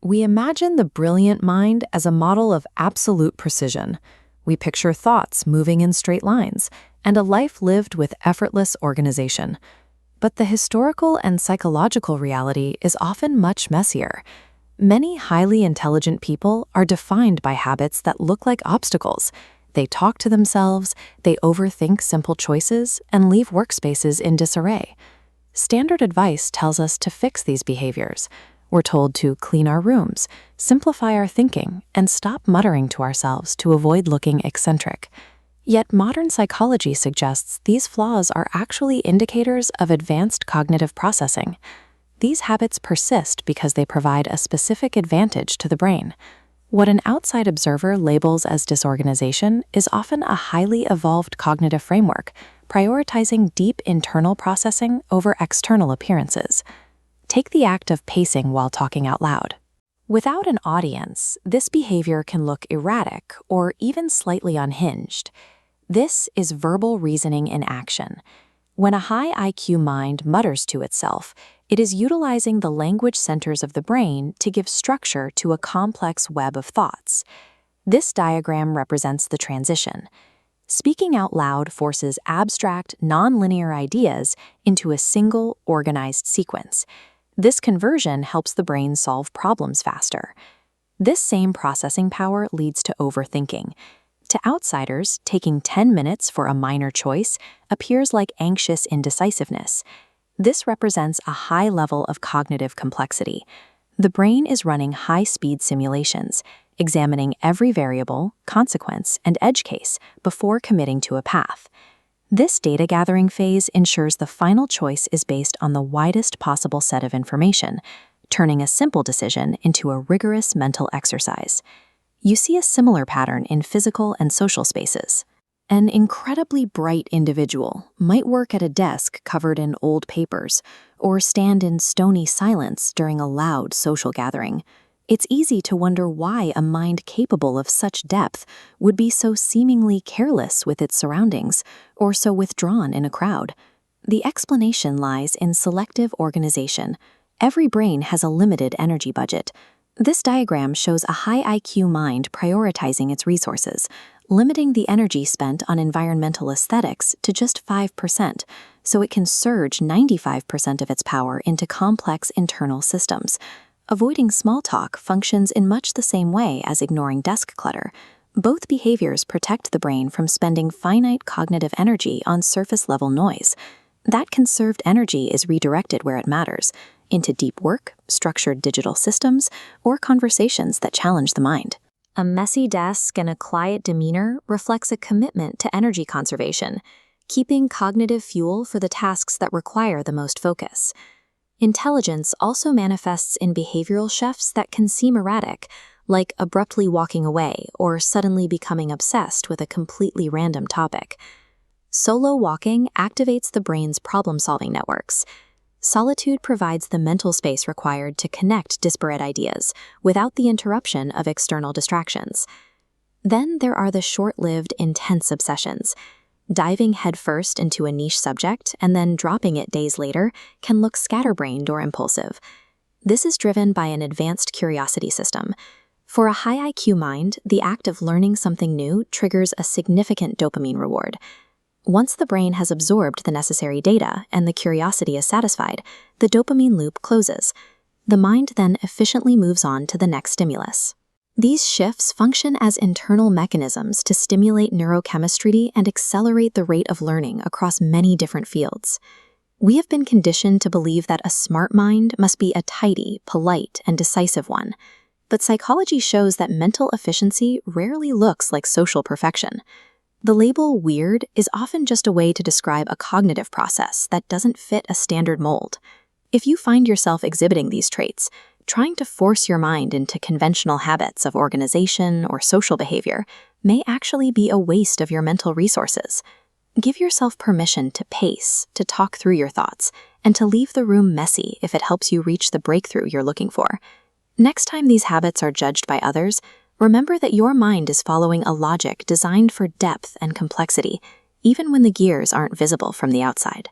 We imagine the brilliant mind as a model of absolute precision. We picture thoughts moving in straight lines and a life lived with effortless organization. But the historical and psychological reality is often much messier. Many highly intelligent people are defined by habits that look like obstacles. They talk to themselves, they overthink simple choices, and leave workspaces in disarray. Standard advice tells us to fix these behaviors. We're told to clean our rooms, simplify our thinking, and stop muttering to ourselves to avoid looking eccentric. Yet modern psychology suggests these flaws are actually indicators of advanced cognitive processing. These habits persist because they provide a specific advantage to the brain. What an outside observer labels as disorganization is often a highly evolved cognitive framework, prioritizing deep internal processing over external appearances. Take the act of pacing while talking out loud. Without an audience, this behavior can look erratic or even slightly unhinged. This is verbal reasoning in action. When a high IQ mind mutters to itself, it is utilizing the language centers of the brain to give structure to a complex web of thoughts. This diagram represents the transition. Speaking out loud forces abstract, nonlinear ideas into a single, organized sequence. This conversion helps the brain solve problems faster. This same processing power leads to overthinking. To outsiders, taking 10 minutes for a minor choice appears like anxious indecisiveness. This represents a high level of cognitive complexity. The brain is running high-speed simulations, examining every variable, consequence, and edge case before committing to a path. This data gathering phase ensures the final choice is based on the widest possible set of information, turning a simple decision into a rigorous mental exercise. You see a similar pattern in physical and social spaces. An incredibly bright individual might work at a desk covered in old papers or stand in stony silence during a loud social gathering. It's easy to wonder why a mind capable of such depth would be so seemingly careless with its surroundings or so withdrawn in a crowd. The explanation lies in selective organization. Every brain has a limited energy budget. This diagram shows a high IQ mind prioritizing its resources, limiting the energy spent on environmental aesthetics to just 5%, so it can surge 95% of its power into complex internal systems. Avoiding small talk functions in much the same way as ignoring desk clutter. Both behaviors protect the brain from spending finite cognitive energy on surface-level noise. That conserved energy is redirected where it matters, into deep work, structured digital systems, or conversations that challenge the mind. A messy desk and a quiet demeanor reflects a commitment to energy conservation, keeping cognitive fuel for the tasks that require the most focus. Intelligence also manifests in behavioral shifts that can seem erratic, like abruptly walking away or suddenly becoming obsessed with a completely random topic. Solo walking activates the brain's problem-solving networks. Solitude provides the mental space required to connect disparate ideas without the interruption of external distractions. Then there are the short-lived, intense obsessions. Diving headfirst into a niche subject and then dropping it days later can look scatterbrained or impulsive. This is driven by an advanced curiosity system. For a high IQ mind, the act of learning something new triggers a significant dopamine reward. Once the brain has absorbed the necessary data and the curiosity is satisfied, the dopamine loop closes. The mind then efficiently moves on to the next stimulus. These shifts function as internal mechanisms to stimulate neurochemistry and accelerate the rate of learning across many different fields. We have been conditioned to believe that a smart mind must be a tidy, polite, and decisive one. But psychology shows that mental efficiency rarely looks like social perfection. The label weird is often just a way to describe a cognitive process that doesn't fit a standard mold. If you find yourself exhibiting these traits, trying to force your mind into conventional habits of organization or social behavior may actually be a waste of your mental resources. Give yourself permission to pace, to talk through your thoughts, and to leave the room messy if it helps you reach the breakthrough you're looking for. Next time these habits are judged by others, remember that your mind is following a logic designed for depth and complexity, even when the gears aren't visible from the outside.